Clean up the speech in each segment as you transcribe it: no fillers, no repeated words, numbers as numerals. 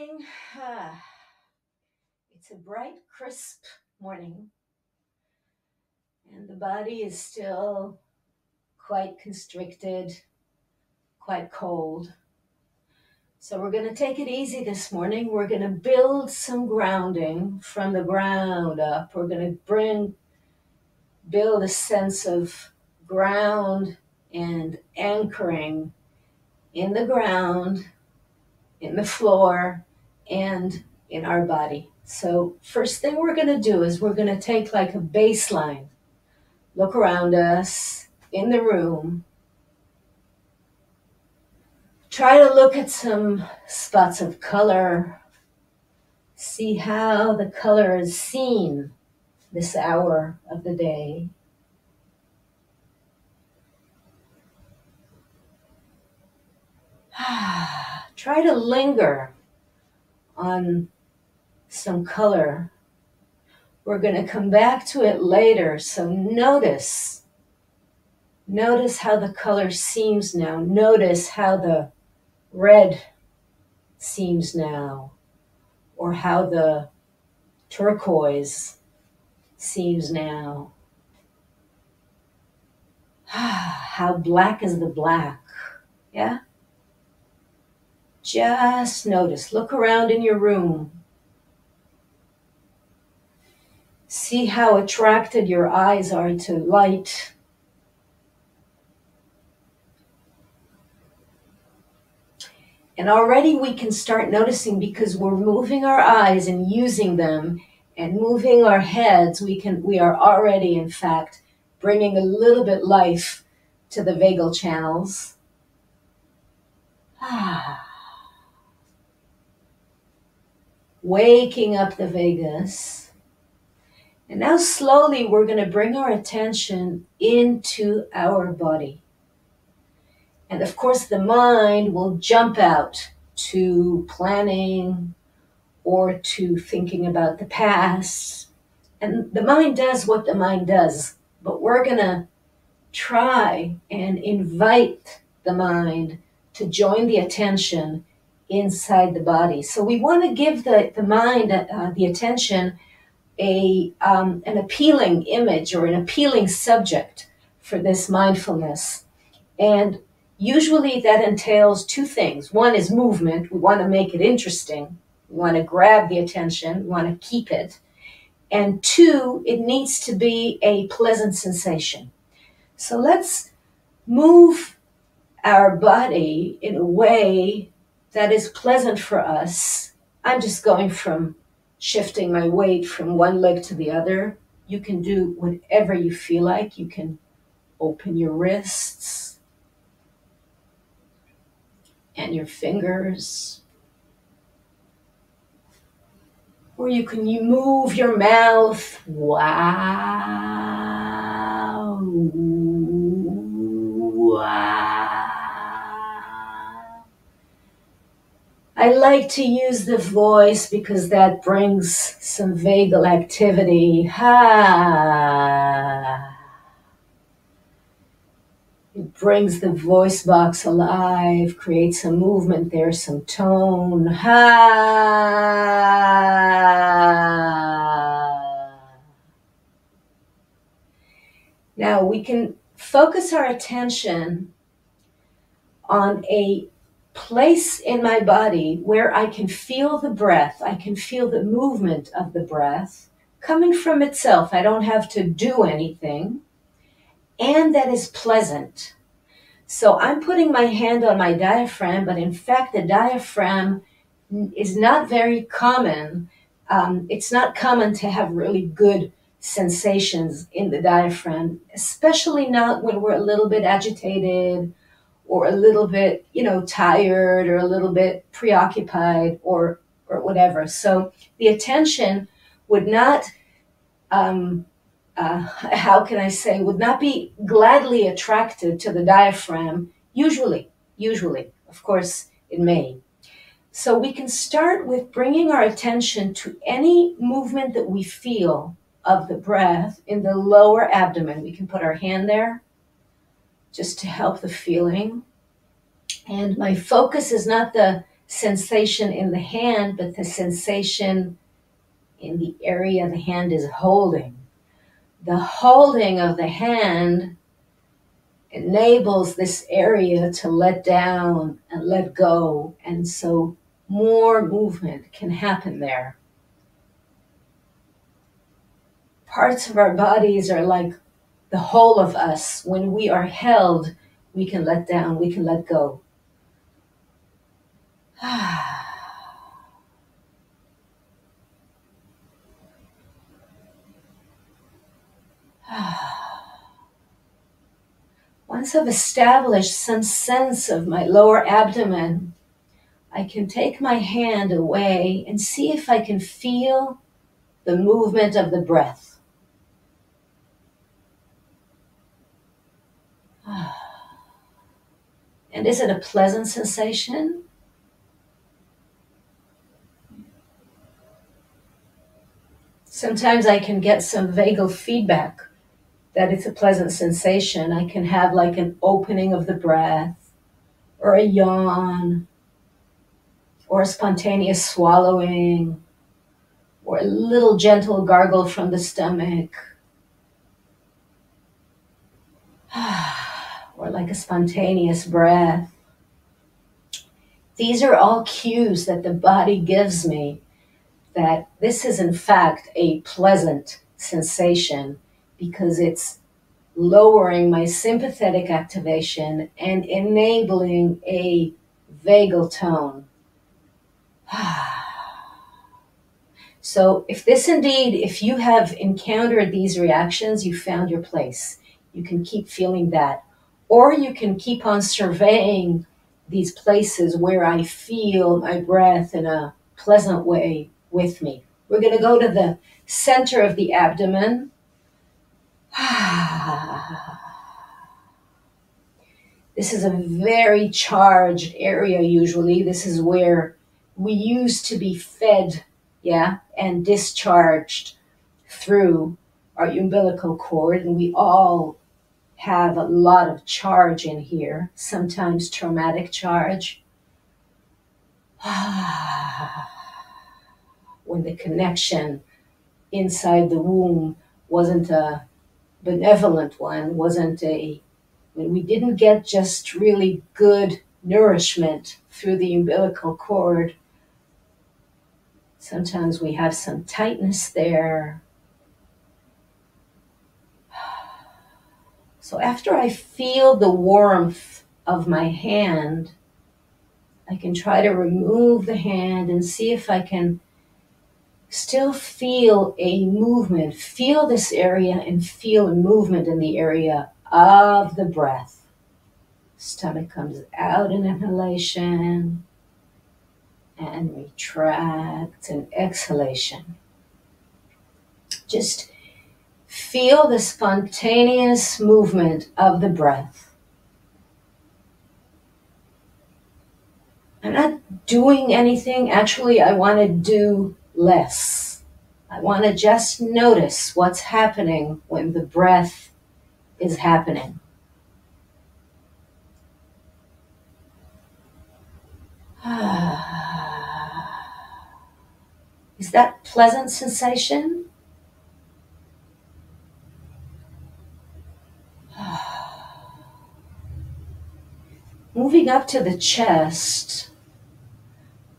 morning. It's a bright, crisp morning, and the body is still quite constricted, quite cold. So we're going to take it easy this morning. We're going to build some grounding from the ground up. We're going to build a sense of ground and anchoring in the ground, in the floor, and in our body. So first thing we're going to do is we're going to take like a baseline, look around us in the room, try to look at some spots of color, see how the color is seen this hour of the day. Try to linger on some color. We're going to come back to it later, so notice how the color seems now. Notice how the red seems now, or how the turquoise seems now. How black is the black, yeah? Just notice, look around in your room. See how attracted your eyes are to light. And already we can start noticing, because we're moving our eyes and using them and moving our heads, we are already, in fact, bringing a little bit life to the vagal channels. Waking up the vagus. And now slowly we're going to bring our attention into our body. And of course the mind will jump out to planning or to thinking about the past. And the mind does what the mind does, but we're going to try and invite the mind to join the attention inside the body. So we want to give the mind the attention an appealing image or an appealing subject for this mindfulness. And usually that entails two things. One is movement. We want to make it interesting. We want to grab the attention. We want to keep it. And two, it needs to be a pleasant sensation. So let's move our body in a way that is pleasant for us. I'm just going from shifting my weight from one leg to the other. You can do whatever you feel like. You can open your wrists and your fingers. Or you move your mouth. Wow. Wow. I like to use the voice because that brings some vagal activity. It brings the voice box alive, creates some movement there, some tone. Now we can focus our attention on a place in my body where I can feel the breath. I can feel the movement of the breath coming from itself. I don't have to do anything. And that is pleasant. So I'm putting my hand on my diaphragm, but in fact the diaphragm is not very common. It's not common to have really good sensations in the diaphragm, especially not when we're a little bit agitated or a little bit, tired or a little bit preoccupied or whatever. So the attention would not, would not be gladly attracted to the diaphragm, usually, of course it may. So we can start with bringing our attention to any movement that we feel of the breath in the lower abdomen. We can put our hand there just to help the feeling. And my focus is not the sensation in the hand, but the sensation in the area the hand is holding. The holding of the hand enables this area to let down and let go, and so more movement can happen there. Parts of our bodies are like the whole of us. When we are held, we can let down, we can let go. Once I've established some sense of my lower abdomen, I can take my hand away and see if I can feel the movement of the breath. And is it a pleasant sensation? Sometimes I can get some vagal feedback that it's a pleasant sensation. I can have like an opening of the breath, or a yawn, or a spontaneous swallowing, or a little gentle gargle from the stomach, or like a spontaneous breath. These are all cues that the body gives me that this is in fact a pleasant sensation, because it's lowering my sympathetic activation and enabling a vagal tone. So if you have encountered these reactions, you found your place. You can keep feeling that. Or you can keep on surveying these places where I feel my breath in a pleasant way with me. We're going to go to the center of the abdomen. This is a very charged area usually. This is where we used to be fed, and discharged through our umbilical cord, and we all have a lot of charge in here, sometimes traumatic charge. When the connection inside the womb wasn't a benevolent one, when we didn't get just really good nourishment through the umbilical cord. Sometimes we have some tightness there. So after I feel the warmth of my hand, I can try to remove the hand and see if I can still feel a movement. Feel this area and feel a movement in the area of the breath. Stomach comes out in inhalation and retracts in exhalation. Just feel the spontaneous movement of the breath. I'm not doing anything. Actually, I want to do less. I want to just notice what's happening when the breath is happening. Is that pleasant sensation? Moving up to the chest,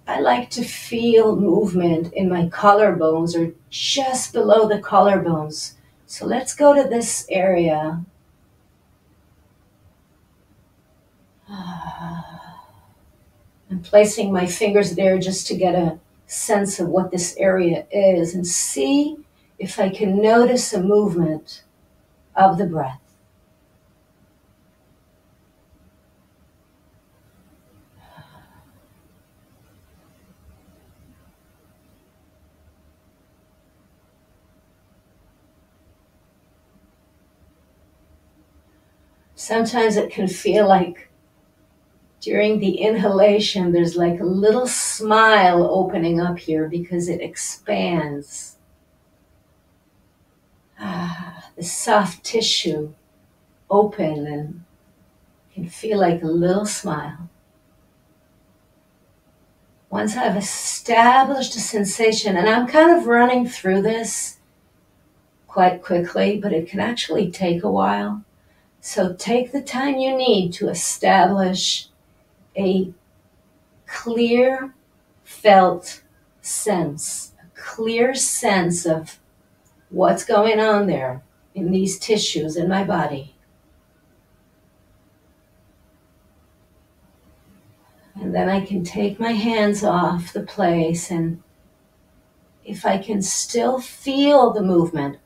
I like to feel movement in my collarbones or just below the collarbones. So let's go to this area. I'm placing my fingers there just to get a sense of what this area is and see if I can notice a movement of the breath. Sometimes it can feel like during the inhalation, there's like a little smile opening up here because it expands. The soft tissue open and can feel like a little smile. once I've established a sensation, and I'm kind of running through this quite quickly, but it can actually take a while. So take the time you need to establish a clear felt sense, a clear sense of what's going on there in these tissues in my body. And then I can take my hands off the place, and if I can still feel the movement,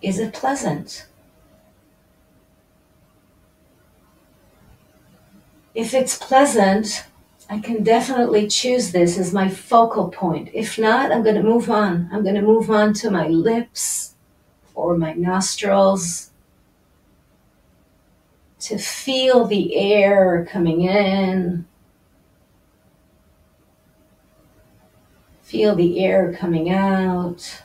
is it pleasant? If it's pleasant, I can definitely choose this as my focal point. If not, I'm going to move on. I'm going to move on to my lips or my nostrils to feel the air coming in. Feel the air coming out,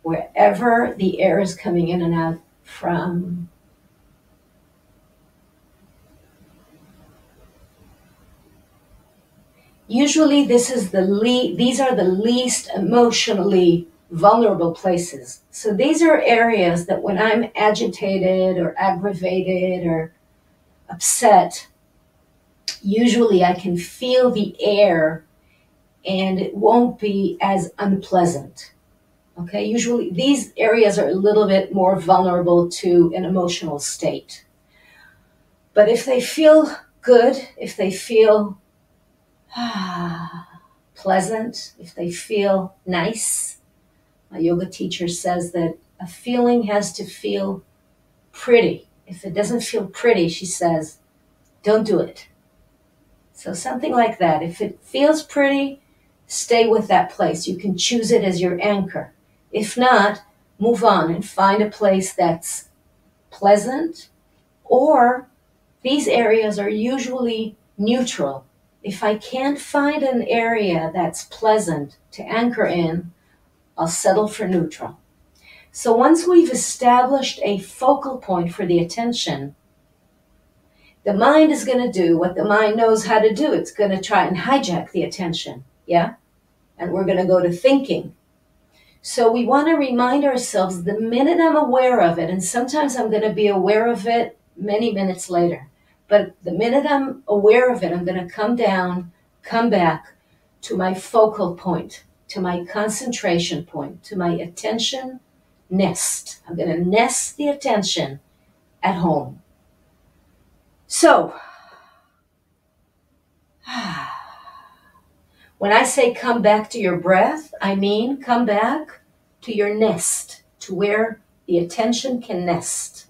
wherever the air is coming in and out from. Usually these are the least emotionally vulnerable places. So these are areas that when I'm agitated or aggravated or upset, usually I can feel the air and it won't be as unpleasant. Okay, usually these areas are a little bit more vulnerable to an emotional state. But if they feel good, if they feel pleasant, if they feel nice, my yoga teacher says that a feeling has to feel pretty. If it doesn't feel pretty, she says, don't do it. So something like that. If it feels pretty, stay with that place. You can choose it as your anchor. If not, move on and find a place that's pleasant, or these areas are usually neutral. If I can't find an area that's pleasant to anchor in, I'll settle for neutral. So once we've established a focal point for the attention, the mind is going to do what the mind knows how to do. It's going to try and hijack the attention, yeah? And we're going to go to thinking. So we want to remind ourselves the minute I'm aware of it, and sometimes I'm going to be aware of it many minutes later, but the minute I'm aware of it, I'm going to come down, come back to my focal point, to my concentration point, to my attention nest. I'm going to nest the attention at home. So, when I say come back to your breath, I mean come back to your nest, to where the attention can nest.